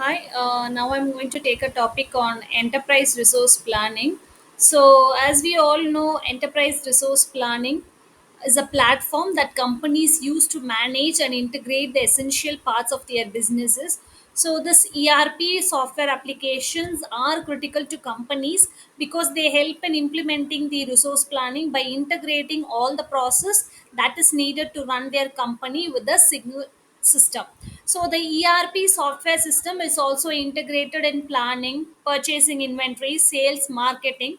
Hi, now I'm going to take a topic on enterprise resource planning. So, as we all know, enterprise resource planning is a platform that companies use to manage and integrate the essential parts of their businesses. So, this ERP software applications are critical to companies because they help in implementing the resource planning by integrating all the process that is needed to run their company with the signal system. So the ERP software system is also integrated in planning, purchasing, inventory, sales, marketing,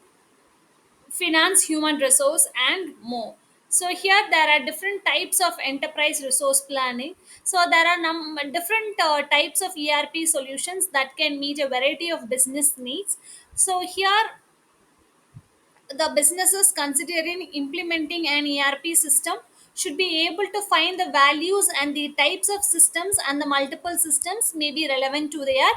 finance, human resource, and more. So here there are different types of enterprise resource planning. So there are different types of ERP solutions that can meet a variety of business needs. So here the businesses considering implementing an ERP system should be able to find the values and the types of systems and the multiple systems may be relevant to their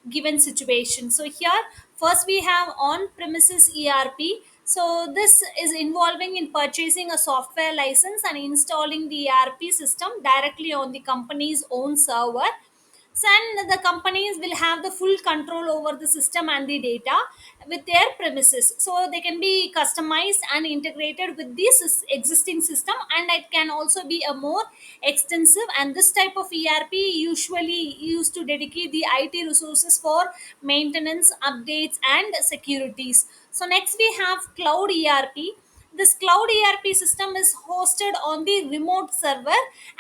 given situation. So here first we have on premises ERP. So this is involving in purchasing a software license and installing the ERP system directly on the company's own server. So, and the companies will have the full control over the system and the data with their premises, so they can be customized and integrated with this existing system, and it can also be a more extensive. And this type of ERP usually used to dedicate the IT resources for maintenance, updates, and securities. So next we have cloud ERP. This cloud ERP system is hosted on the remote server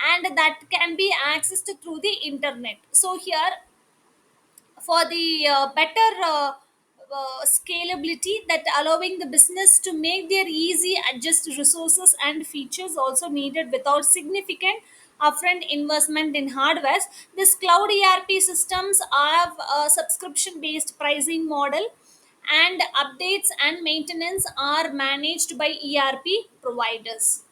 and that can be accessed through the internet. So here for the better scalability, that allowing the business to make their easy adjust resources and features also needed without significant upfront investment in hardware. This cloud ERP systems have a subscription based pricing model, and updates and maintenance are managed by ERP providers.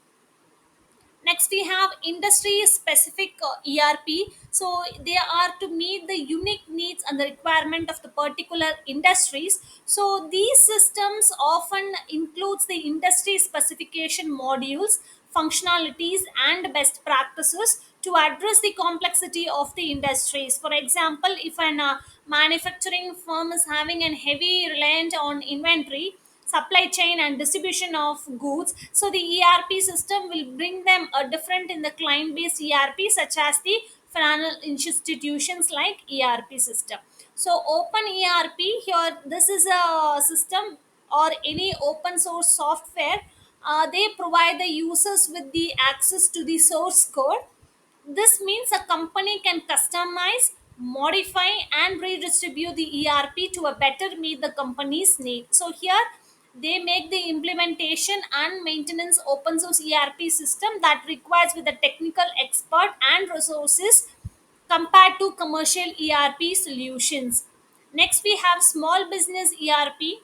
Next, we have industry specific ERP. So they are to meet the unique needs and the requirement of the particular industries. So these systems often includes the industry specification modules, functionalities, and best practices to address the complexity of the industries. For example, if an manufacturing firm is having a heavy reliance on inventory, supply chain, and distribution of goods, so the ERP system will bring them a different in the client based ERP, such as the financial institutions like ERP system. So open ERP, here this is a system or any open source software. They provide the users with the access to the source code. This means a company can customize, modify, and redistribute the ERP to a better meet the company's need. So here they make the implementation and maintenance open source ERP system that requires with a technical expert and resources compared to commercial ERP solutions. Next we have small business ERP.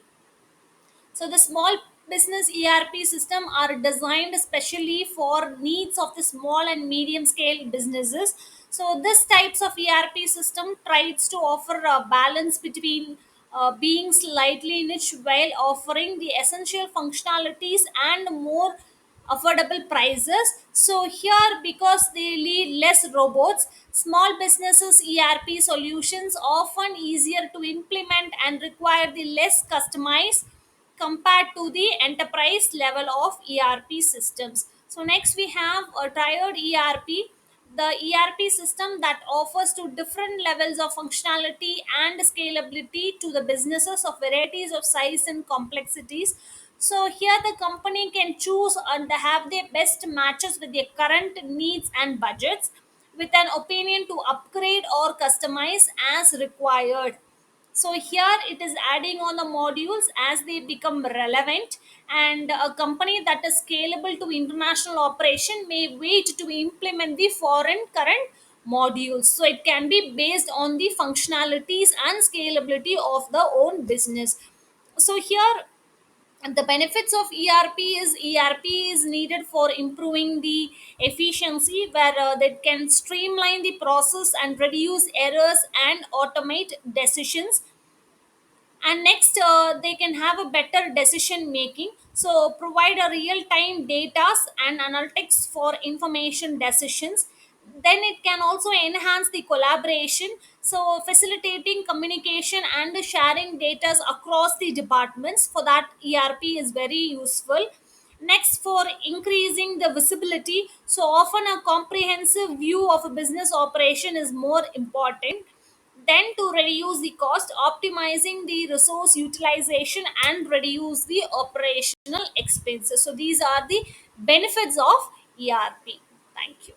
So the small business ERP system are designed especially for needs of the small and medium scale businesses. So this types of ERP system tries to offer a balance between being slightly niche while offering the essential functionalities and more affordable prices. So here, because they need less robots, small businesses ERP solutions often easier to implement and require the less customized compared to the enterprise level of ERP systems. So next we have a tiered ERP, the ERP system that offers to different levels of functionality and scalability to the businesses of varieties of size and complexities. So here the company can choose and have their best matches with their current needs and budgets, with an opinion to upgrade or customize as required. So here it is adding on the modules as they become relevant, and a company that is scalable to international operation may wait to implement the foreign current modules. So it can be based on the functionalities and scalability of the own business. So here the benefits of ERP is needed for improving the efficiency, where that can streamline the process and reduce errors and automate decisions. And next they can have a better decision making, so provide a real time data and analytics for information decisions. Then it can also enhance the collaboration, so facilitating communication and sharing data across the departments. For that, ERP is very useful. Next, for increasing the visibility, so often a comprehensive view of a business operation is more important. Then, to reduce the cost, optimizing the resource utilization and reduce the operational expenses. So these are the benefits of ERP. Thank you.